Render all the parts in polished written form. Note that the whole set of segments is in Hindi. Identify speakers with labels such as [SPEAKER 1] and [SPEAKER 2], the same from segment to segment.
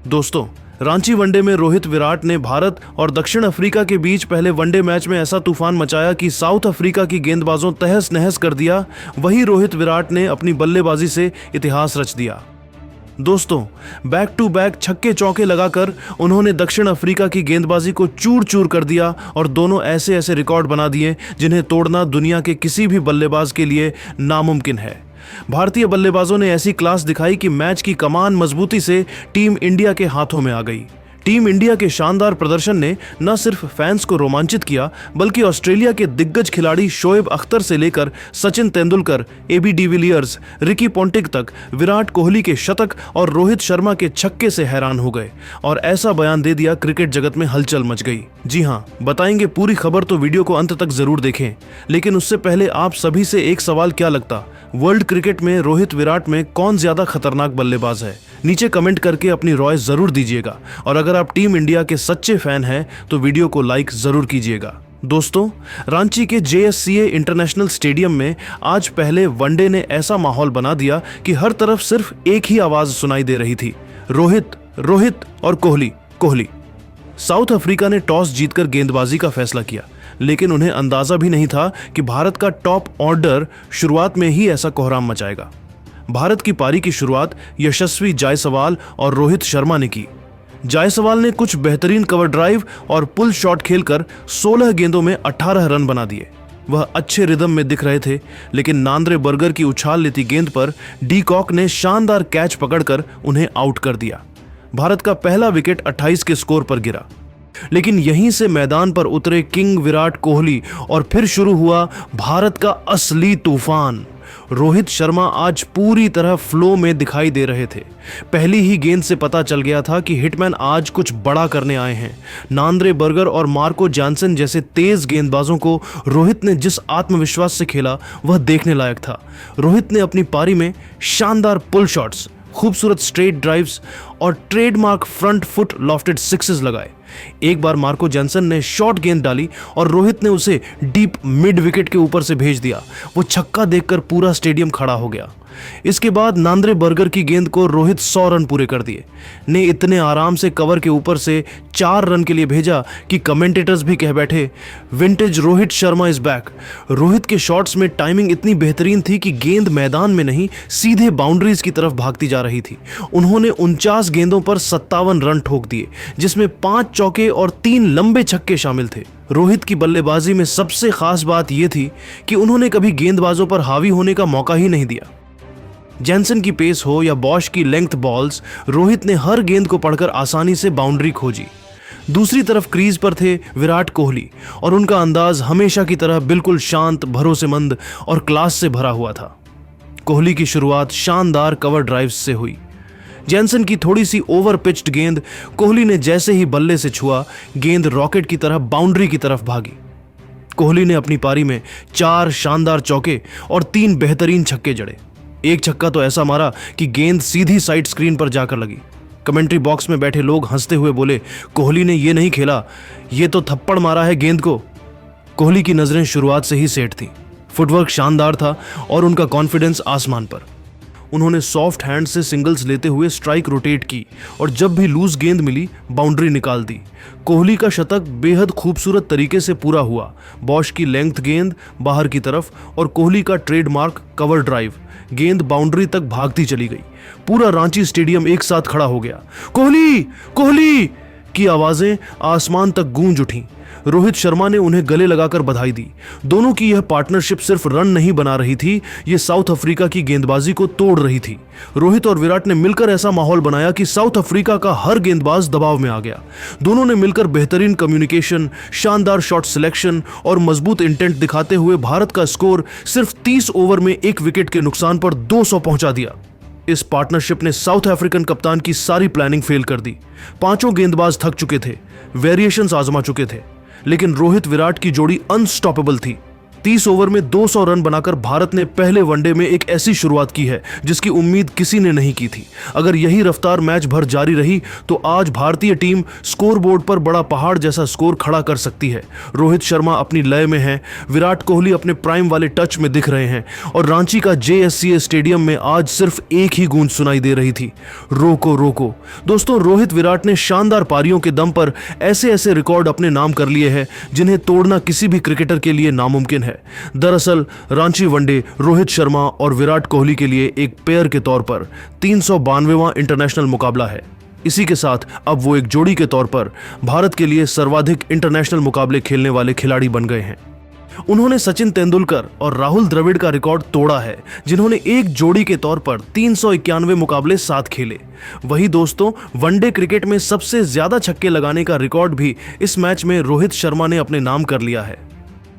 [SPEAKER 1] दोस्तों, रांची वनडे में रोहित विराट ने भारत और दक्षिण अफ्रीका के बीच पहले वनडे मैच में ऐसा तूफान मचाया कि साउथ अफ्रीका की गेंदबाजों तहस नहस कर दिया। वही रोहित विराट ने अपनी बल्लेबाजी से इतिहास रच दिया। दोस्तों, बैक टू बैक छक्के चौके लगाकर उन्होंने दक्षिण अफ्रीका की गेंदबाजी को चूर चूर कर दिया और दोनों ऐसे ऐसे रिकॉर्ड बना दिए जिन्हें तोड़ना दुनिया के किसी भी बल्लेबाज के लिए नामुमकिन है। भारतीय बल्लेबाजों ने ऐसी क्लास दिखाई कि मैच की कमान मजबूती से टीम इंडिया के हाथों में आ गई। टीम इंडिया के शानदार प्रदर्शन ने न सिर्फ फैंस को रोमांचित किया, बल्कि ऑस्ट्रेलिया के दिग्गज खिलाड़ी शोएब अख्तर से लेकर Sachin Tendulkar, AB de Villiers, Ricky Ponting तक विराट कोहली के शतक और रोहित शर्मा के छक्के से हैरान हो गए और ऐसा बयान दे दिया, क्रिकेट जगत में हलचल मच गई। जी हाँ, बताएंगे पूरी खबर, तो वीडियो को अंत तक जरूर देखें। लेकिन उससे पहले आप सभी से एक सवाल, क्या लगता वर्ल्ड क्रिकेट में रोहित विराट में कौन ज्यादा खतरनाक बल्लेबाज है? नीचे कमेंट करके अपनी राय जरूर दीजिएगा और अगर आप टीम इंडिया के सच्चे फैन हैं तो वीडियो को लाइक जरूर कीजिएगा। दोस्तों, रांची के JSCA इंटरनेशनल स्टेडियम में आज पहले वनडे ने ऐसा माहौल बना दिया कि हर तरफ सिर्फ एक ही आवाज सुनाई दे रही थी, रोहित रोहित और कोहली कोहली। साउथ अफ्रीका ने टॉस जीतकर गेंदबाजी का फैसला किया, लेकिन उन्हें अंदाजा भी नहीं था कि भारत का टॉप ऑर्डर शुरुआत में ही ऐसा कोहराम मचाएगा। भारत की पारी की शुरुआत यशस्वी जायसवाल और रोहित शर्मा ने की। जायसवाल ने कुछ बेहतरीन कवर ड्राइव और पुल शॉट खेलकर 16 गेंदों में 18 रन बना दिए। वह अच्छे रिदम में दिख रहे थे, लेकिन नांद्रे बर्गर की उछाल लेती गेंद पर डी कॉक ने शानदार कैच पकड़कर उन्हें आउट कर दिया। भारत का पहला विकेट 28 के स्कोर पर गिरा। लेकिन यहीं से मैदान पर उतरे किंग विराट कोहली और फिर शुरू हुआ भारत का असली तूफान। रोहित शर्मा आज पूरी तरह फ्लो में दिखाई दे रहे थे। पहली ही गेंद से पता चल गया था कि हिटमैन आज कुछ बड़ा करने आए हैं। नांद्रे बर्गर और मार्को जानसन जैसे तेज गेंदबाजों को रोहित ने जिस आत्मविश्वास से खेला वह देखने लायक था। रोहित ने अपनी पारी में शानदार पुल शॉट्स, खूबसूरत स्ट्रेट ड्राइव्स और trademark front foot lofted sixes लगाए। एक बार मार्को जानसन ने शॉर्ट गेंद डाली और रोहित ने उसे डीप मिड विकेट के ऊपर से भेज दिया। वो छक्का देखकर पूरा स्टेडियम खड़ा हो गया। इसके बाद नांद्रे बर्गर की गेंद को रोहित 100 रन पूरे कर दिए। ने इतने आराम से कवर के ऊपर से 4 रन के लिए भेजा कि कमेंटेटर्स भी कह बैठे, vintage Rohit Sharma is back. Rohit के शॉट्स में टाइमिंग इतनी बेहतरीन थी कि गेंद मैदान में नहीं, सीधे बाउंड्रीज की तरफ भागती जा रही थी। उन्होंने 49 गेंदों पर 57 रन ठोक दिए, जिसमें 5 चौके और 3 लंबे छक्के शामिल थे। रोहित की बल्लेबाजी में सबसे खास बात यह थी कि उन्होंने कभी गेंदबाजों पर हावी होने का मौका ही नहीं दिया। जैनसन की पेस हो या बॉश की लेंथ बॉल्स, रोहित ने हर गेंद को पढ़कर आसानी से बाउंड्री खोजी। दूसरी तरफ क्रीज पर थे विराट कोहली और उनका अंदाज हमेशा की तरह बिल्कुल शांत, भरोसेमंद और क्लास से भरा हुआ था। कोहली की शुरुआत शानदार कवर ड्राइव्स से हुई। जैनसन की थोड़ी सी ओवर पिच्ड गेंद कोहली ने जैसे ही बल्ले से छुआ, गेंद रॉकेट की तरह बाउंड्री की तरफ भागी। कोहली ने अपनी पारी में 4 शानदार चौके और 3 बेहतरीन छक्के जड़े। एक छक्का तो ऐसा मारा कि गेंद सीधी साइड स्क्रीन पर जाकर लगी। कमेंट्री बॉक्स में बैठे लोग हंसते हुए बोले, कोहली ने ये नहीं खेला, ये तो थप्पड़ मारा है गेंद को। कोहली की नजरें शुरुआत से ही सेट थी। फुटवर्क शानदार था और उनका कॉन्फिडेंस आसमान पर। उन्होंने सॉफ्ट हैंड से सिंगल्स लेते हुए स्ट्राइक रोटेट की और जब भी लूज गेंद मिली बाउंड्री निकाल दी। कोहली का शतक बेहद खूबसूरत तरीके से पूरा हुआ। बॉश की लेंथ गेंद बाहर की तरफ और कोहली का ट्रेडमार्क कवर ड्राइव, गेंद बाउंड्री तक भागती चली गई। पूरा रांची स्टेडियम एक साथ खड़ा हो गया। कोहली कोहली की आवाजें आसमान तक गूंज उठी। रोहित शर्मा ने उन्हें गले लगाकर बधाई दी। दोनों की यह पार्टनरशिप सिर्फ रन नहीं बना रही थी, ये साउथ अफ्रीका की गेंदबाजी को तोड़ रही थी। रोहित और विराट ने मिलकर ऐसा माहौल बनाया कि साउथ अफ्रीका का हर गेंदबाज दबाव में आ गया। दोनों ने मिलकर बेहतरीन कम्युनिकेशन, शानदार शॉट सिलेक्शन और मजबूत इंटेंट दिखाते हुए भारत का स्कोर सिर्फ 30 ओवर में 1 विकेट के नुकसान पर 200 पहुंचा दिया। इस पार्टनरशिप ने साउथ अफ्रीकन कप्तान की सारी प्लानिंग फेल कर दी। पांचों गेंदबाज थक चुके थे, वेरिएशंस आजमा चुके थे, लेकिन रोहित विराट की जोड़ी अनस्टॉपेबल थी। 30 ओवर में 200 रन बनाकर भारत ने पहले वनडे में एक ऐसी शुरुआत की है जिसकी उम्मीद किसी ने नहीं की थी। अगर यही रफ्तार मैच भर जारी रही तो आज भारतीय टीम स्कोरबोर्ड पर बड़ा पहाड़ जैसा स्कोर खड़ा कर सकती है। रोहित शर्मा अपनी लय में है, विराट कोहली अपने प्राइम वाले टच में दिख रहे हैं और रांची का JSCA स्टेडियम में आज सिर्फ एक ही गूंज सुनाई दे रही थी, रोको रोको। दोस्तों, रोहित विराट ने शानदार पारियों के दम पर ऐसे ऐसे रिकॉर्ड अपने नाम कर लिए हैं जिन्हें तोड़ना किसी भी क्रिकेटर के लिए नामुमकिन है। दरअसल रांची वनडे रोहित शर्मा और विराट कोहली के लिए एक पेयर के तौर पर 392वां इंटरनेशनल मुकाबला है। इसी के साथ अब वो एक जोड़ी के तौर पर भारत के लिए सर्वाधिक इंटरनेशनल मुकाबले खेलने वाले खिलाड़ी बन गए हैं। उन्होंने सचिन तेंदुलकर और राहुल द्रविड़ का रिकॉर्ड तोड़ा है, जिन्होंने एक जोड़ी के तौर पर 391 मुकाबले साथ खेले। वही दोस्तों, वनडे क्रिकेट में सबसे ज्यादा छक्के लगाने का रिकॉर्ड भी इस मैच में रोहित शर्मा ने अपने नाम कर लिया है।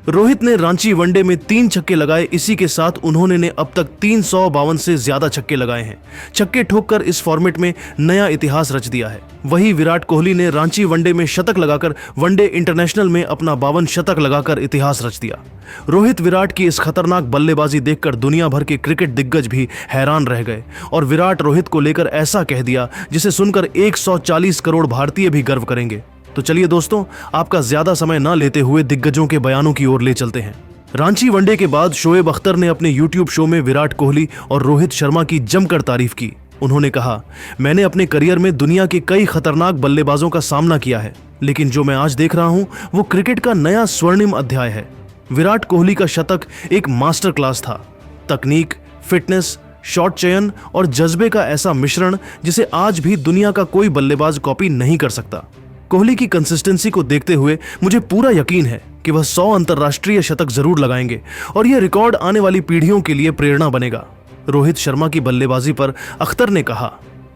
[SPEAKER 1] रोहित ने रांची वनडे में 3 छक्के लगाए। इसी के साथ उन्होंने ने अब तक 352 से ज्यादा छक्के लगाए हैं। छक्के ठोककर इस फॉर्मेट में नया इतिहास रच दिया है। वही विराट कोहली ने रांची वनडे में शतक लगाकर वनडे इंटरनेशनल में अपना 52 शतक लगाकर इतिहास रच दिया। रोहित विराट की इस खतरनाक बल्लेबाजी देखकर दुनिया भर के क्रिकेट दिग्गज भी हैरान रह गए और विराट रोहित को लेकर ऐसा कह दिया जिसे सुनकर 140 करोड़ भारतीय भी गर्व करेंगे। तो चलिए दोस्तों, आपका ज्यादा समय न लेते हुए दिग्गजों के बयानों की ओर ले चलते हैं। रांची वनडे के बाद शोएब अख्तर ने अपने YouTube शो में विराट कोहली और रोहित शर्मा की जमकर तारीफ की। उन्होंने कहा, मैंने अपने करियर में दुनिया के कई खतरनाक बल्लेबाजों का सामना किया है, लेकिन जो मैं आज देख रहा हूं वो क्रिकेट का नया स्वर्णिम अध्याय है। विराट कोहली का शतक एक मास्टर क्लास था। तकनीक, फिटनेस, शॉट चयन और जज्बे का ऐसा मिश्रण जिसे आज भी दुनिया का कोई बल्लेबाज कॉपी नहीं कर सकता। कोहली की कंसिस्टेंसी को देखते हुए मुझे पूरा यकीन है कि वह 100 अंतर्राष्ट्रीय शतक जरूर लगाएंगे और यह रिकॉर्ड आने वाली पीढ़ियों के लिए प्रेरणा बनेगा। रोहित शर्मा की बल्लेबाजी पर अख्तर ने कहा,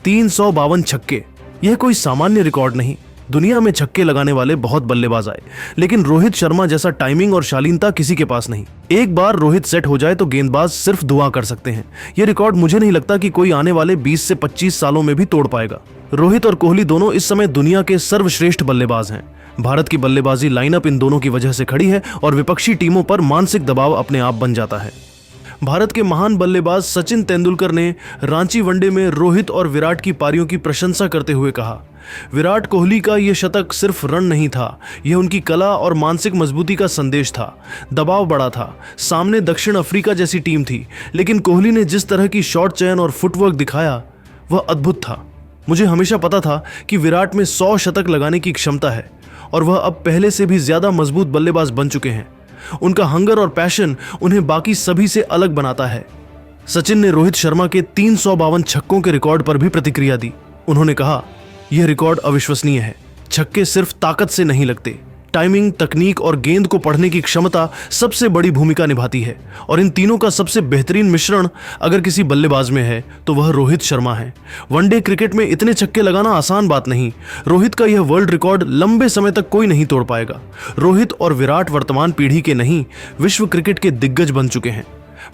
[SPEAKER 1] 352 छक्के, यह कोई सामान्य रिकॉर्ड नहीं। दुनिया में छक्के लगाने वाले बहुत बल्लेबाज आए, लेकिन रोहित शर्मा जैसा टाइमिंग और शालीनता किसी के पास नहीं। एक बार रोहित सेट हो जाए तो गेंदबाज सिर्फ दुआ कर सकते हैं। यह रिकॉर्ड मुझे नहीं लगता कि कोई आने वाले 20 से 25 सालों में भी तोड़ पाएगा। रोहित और कोहली दोनों इस समय दुनिया के सर्वश्रेष्ठ बल्लेबाज हैं। भारत की बल्लेबाजी लाइनअप इन दोनों की वजह से खड़ी है और विपक्षी टीमों पर मानसिक दबाव अपने आप बन जाता है। भारत के महान बल्लेबाज सचिन तेंदुलकर ने रांची वनडे में रोहित और विराट की पारियों की प्रशंसा करते हुए कहा, विराट कोहली का यह शतक सिर्फ रन नहीं था, यह उनकी कला और मानसिक मजबूती का संदेश था। दबाव बड़ा था, सामने दक्षिण अफ्रीका जैसी टीम थी, लेकिन कोहली ने जिस तरह की शॉट चयन और फुटवर्क दिखाया वह अद्भुत था। मुझे हमेशा पता था कि विराट में 100 शतक लगाने की क्षमता है और वह अब पहले से भी ज्यादा मजबूत बल्लेबाज बन चुके हैं। उनका हंगर और पैशन उन्हें बाकी सभी से अलग बनाता है। सचिन ने रोहित शर्मा के 352 छक्कों के रिकॉर्ड पर भी प्रतिक्रिया दी। उन्होंने कहा, यह रिकॉर्ड अविश्वसनीय है। छक्के सिर्फ ताकत से नहीं लगते, टाइमिंग, तकनीक और गेंद को पढ़ने की क्षमता सबसे बड़ी भूमिका निभाती है और इन तीनों का सबसे बेहतरीन मिश्रण अगर किसी बल्लेबाज में है तो वह रोहित शर्मा है। वनडे क्रिकेट में इतने छक्के लगाना आसान बात नहीं। रोहित का यह वर्ल्ड रिकॉर्ड लंबे समय तक कोई नहीं तोड़ पाएगा। रोहित और विराट वर्तमान पीढ़ी के नहीं, विश्व क्रिकेट के दिग्गज बन चुके हैं।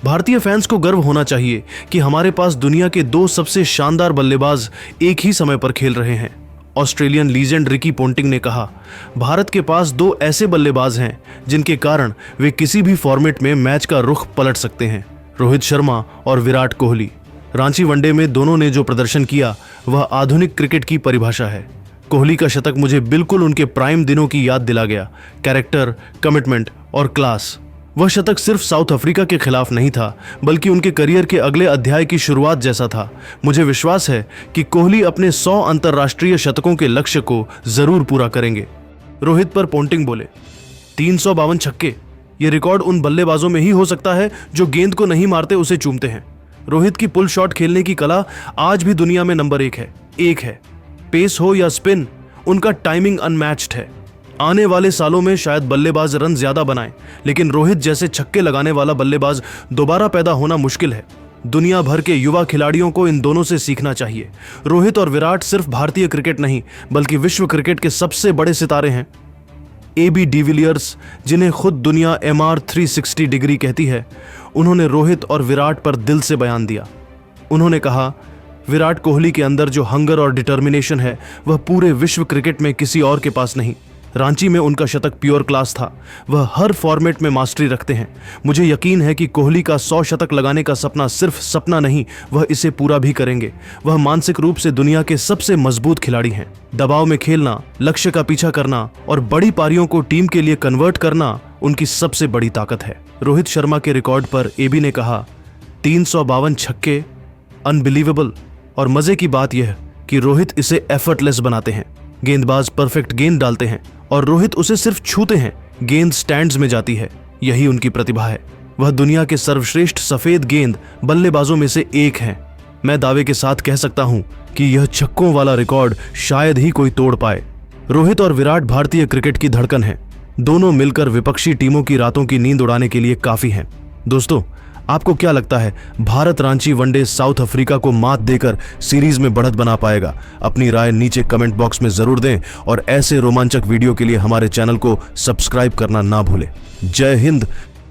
[SPEAKER 1] भारतीय फैंस को गर्व होना चाहिए कि हमारे पास दुनिया के 2 सबसे शानदार बल्लेबाज एक ही समय पर खेल रहे हैं। ऑस्ट्रेलियन लीजेंड रिकी पोंटिंग ने कहा, भारत के पास 2 ऐसे बल्लेबाज हैं जिनके कारण वे किसी भी फॉर्मेट में मैच का रुख पलट सकते हैं, रोहित शर्मा और विराट कोहली। रांची वनडे में दोनों ने जो प्रदर्शन किया वह आधुनिक क्रिकेट की परिभाषा है। कोहली का शतक मुझे बिल्कुल उनके प्राइम दिनों की याद दिला गया। कैरेक्टर, कमिटमेंट और क्लास। वह शतक सिर्फ साउथ अफ्रीका के खिलाफ नहीं था, बल्कि उनके करियर के अगले अध्याय की शुरुआत जैसा था। मुझे विश्वास है कि कोहली अपने 100 अंतर्राष्ट्रीय शतकों के लक्ष्य को जरूर पूरा करेंगे। रोहित पर पोंटिंग बोले, 352 छक्के, यह रिकॉर्ड उन बल्लेबाजों में ही हो सकता है जो गेंद को नहीं मारते उसे चूमते हैं। रोहित की पुल शॉट खेलने की कला आज भी दुनिया में नंबर 1 है। पेस हो या स्पिन, उनका टाइमिंग अनमैच्ड है। आने वाले सालों में शायद बल्लेबाज रन ज्यादा बनाएं, लेकिन रोहित जैसे छक्के लगाने वाला बल्लेबाज दोबारा पैदा होना मुश्किल है। दुनिया भर के युवा खिलाड़ियों को इन दोनों से सीखना चाहिए। रोहित और विराट सिर्फ भारतीय क्रिकेट नहीं, बल्कि विश्व क्रिकेट के सबसे बड़े सितारे हैं। AB डिविलियर्स, जिन्हें खुद दुनिया MR 360 डिग्री कहती है, उन्होंने रोहित और विराट पर दिल से बयान दिया। उन्होंने कहा, विराट कोहली के अंदर जो हंगर और डिटर्मिनेशन है वह पूरे विश्व क्रिकेट में किसी और के पास नहीं। रांची में उनका शतक प्योर क्लास था। वह हर फॉर्मेट में मास्टरी रखते हैं। मुझे यकीन है कि कोहली का 100 शतक लगाने का सपना सिर्फ सपना नहीं, वह इसे पूरा भी करेंगे। वह मानसिक रूप से दुनिया के सबसे मजबूत खिलाड़ी हैं। दबाव में खेलना, लक्ष्य का पीछा करना और बड़ी पारियों को टीम के लिए कन्वर्ट करना उनकी सबसे बड़ी ताकत है। रोहित शर्मा के रिकॉर्ड पर एबी ने कहा, 352 छक्के, अनबिलीवेबल। और मजे की बात यह कि रोहित इसे एफर्टलेस बनाते हैं। गेंदबाज परफेक्ट गेंद डालते हैं और रोहित उसे सिर्फ छूते हैं, गेंद स्टैंड्स में जाती है। यही उनकी प्रतिभा है। वह दुनिया के सर्वश्रेष्ठ सफेद गेंद बल्लेबाजों में से एक हैं। मैं दावे के साथ कह सकता हूं कि यह छक्कों वाला रिकॉर्ड शायद ही कोई तोड़ पाए। रोहित और विराट भारतीय क्रिकेट की धड़कन है। दोनों मिलकर विपक्षी टीमों की रातों की नींद उड़ाने के लिए काफी हैं। दोस्तों, आपको क्या लगता है, Bharat Ranchi one day south Africa को मात देकर सीरीज में बढ़त बना पाएगा? अपनी राय नीचे कमेंट बॉक्स में जरूर दें और ऐसे रोमांचक वीडियो के लिए हमारे चैनल को सब्सक्राइब करना ना भूलें। जय हिंद,